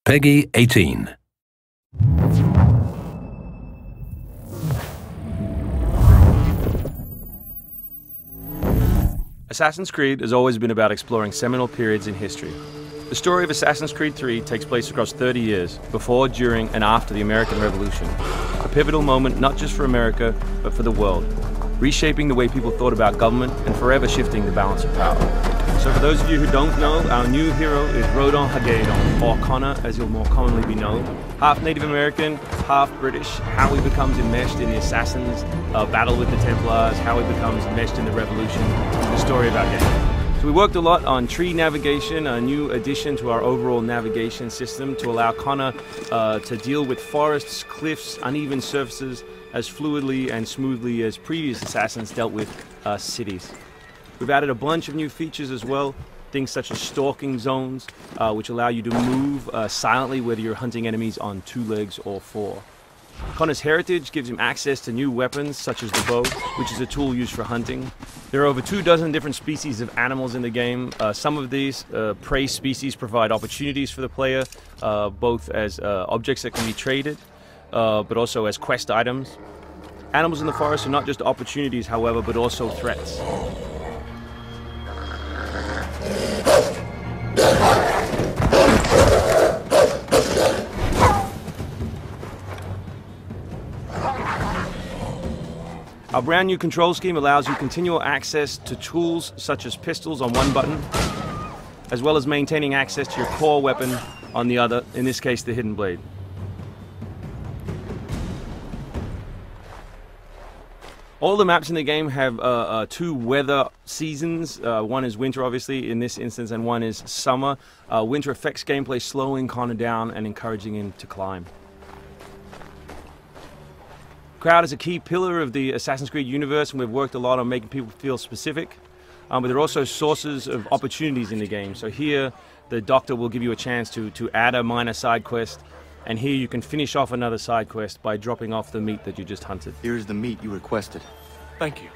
Peggy 18. Assassin's Creed has always been about exploring seminal periods in history. The story of Assassin's Creed 3 takes place across 30 years, before, during, and after the American Revolution. A pivotal moment not just for America, but for the world, reshaping the way people thought about government and forever shifting the balance of power. So for those of you who don't know, our new hero is Rodon Hagedon, or Connor as he'll more commonly be known. Half Native American, half British, how he becomes enmeshed in the Assassins' battle with the Templars, how he becomes enmeshed in the Revolution, the story of our game. So we worked a lot on tree navigation, a new addition to our overall navigation system to allow Connor to deal with forests, cliffs, uneven surfaces as fluidly and smoothly as previous Assassins dealt with cities. We've added a bunch of new features as well, things such as stalking zones, which allow you to move silently whether you're hunting enemies on 2 legs or 4. Connor's heritage gives him access to new weapons such as the bow, which is a tool used for hunting. There are over 24 different species of animals in the game. Some of these prey species provide opportunities for the player, both as objects that can be traded, but also as quest items. Animals in the forest are not just opportunities, however, but also threats. Our brand new control scheme allows you continual access to tools such as pistols on one button, as well as maintaining access to your core weapon on the other, in this case the hidden blade. All the maps in the game have 2 weather seasons. One is winter, obviously, in this instance, and one is summer. Winter affects gameplay, slowing Connor down and encouraging him to climb. Crowd is a key pillar of the Assassin's Creed universe, and we've worked a lot on making people feel specific. But there are also sources of opportunities in the game. So here, the doctor will give you a chance to add a minor side quest, and here you can finish off another side quest by dropping off the meat that you just hunted. Here is the meat you requested. Thank you.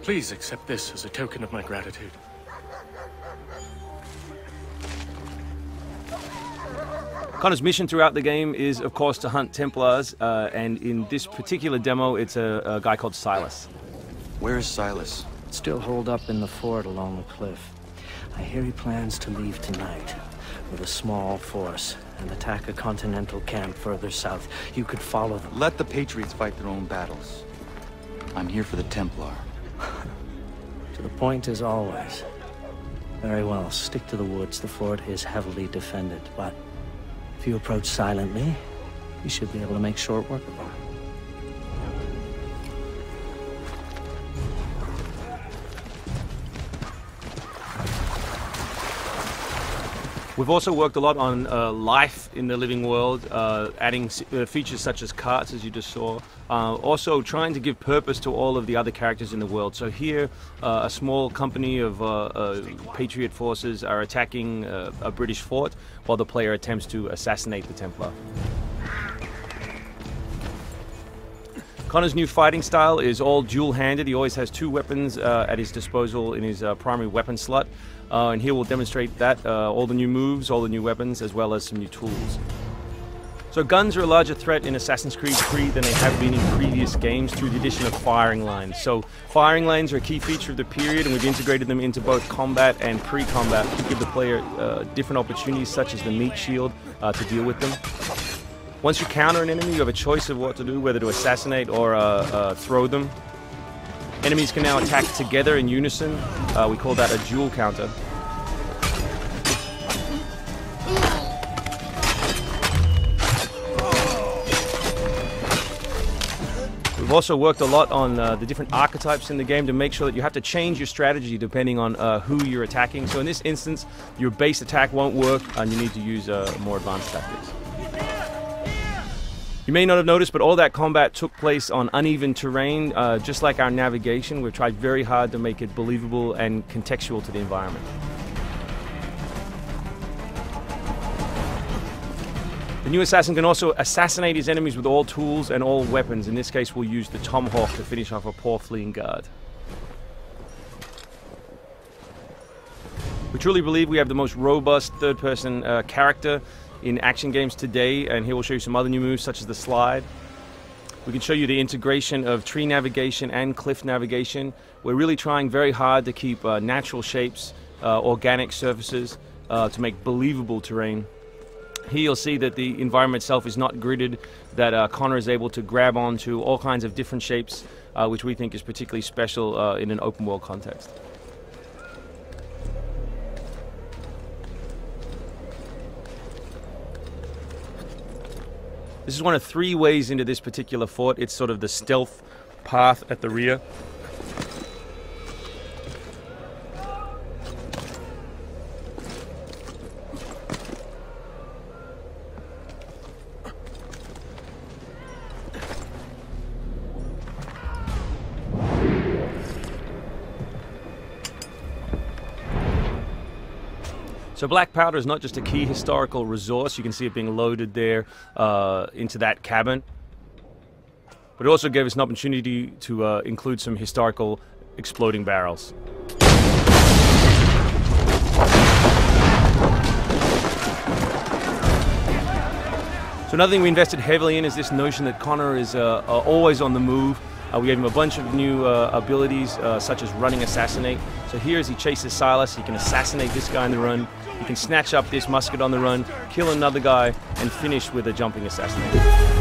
Please accept this as a token of my gratitude. Connor's mission throughout the game is, of course, to hunt Templars, and in this particular demo, it's a guy called Silas. Where is Silas? Still holed up in the fort along the cliff. I hear he plans to leave tonight with a small force and attack a continental camp further south. You could follow them. Let the Patriots fight their own battles. I'm here for the Templar. To the point as always. Very well, stick to the woods. The fort is heavily defended, but if you approach silently, you should be able to make short work of them. We've also worked a lot on life in the living world, adding features such as carts, as you just saw. Also trying to give purpose to all of the other characters in the world. So here, a small company of Patriot forces are attacking a British fort, while the player attempts to assassinate the Templar. Connor's new fighting style is all dual-handed. He always has 2 weapons at his disposal in his primary weapon slot. And here we'll demonstrate that, all the new moves, all the new weapons, as well as some new tools. So guns are a larger threat in Assassin's Creed 3 than they have been in previous games through the addition of firing lines. So firing lines are a key feature of the period, and we've integrated them into both combat and pre-combat to give the player different opportunities, such as the meat shield, to deal with them. Once you counter an enemy, you have a choice of what to do, whether to assassinate or throw them. Enemies can now attack together in unison. We call that a dual counter. We've also worked a lot on the different archetypes in the game to make sure that you have to change your strategy depending on who you're attacking. So in this instance, your base attack won't work and you need to use more advanced tactics. You may not have noticed, but all that combat took place on uneven terrain. Just like our navigation, we've tried very hard to make it believable and contextual to the environment. The new assassin can also assassinate his enemies with all tools and all weapons. In this case, we'll use the tomahawk to finish off a poor fleeing guard. We truly believe we have the most robust third-person character in action games today, and here we'll show you some other new moves such as the slide. We can show you the integration of tree navigation and cliff navigation. We're really trying very hard to keep natural shapes, organic surfaces, to make believable terrain. Here you'll see that the environment itself is not gridded, that Connor is able to grab onto all kinds of different shapes, which we think is particularly special in an open world context. This is one of 3 ways into this particular fort. It's sort of the stealth path at the rear. So black powder is not just a key historical resource. You can see it being loaded there into that cabin. But it also gave us an opportunity to include some historical exploding barrels. So another thing we invested heavily in is this notion that Connor is always on the move. We gave him a bunch of new abilities, such as running assassinate. So here as he chases Silas, he can assassinate this guy on the run. He can snatch up this musket on the run, kill another guy, and finish with a jumping assassinate.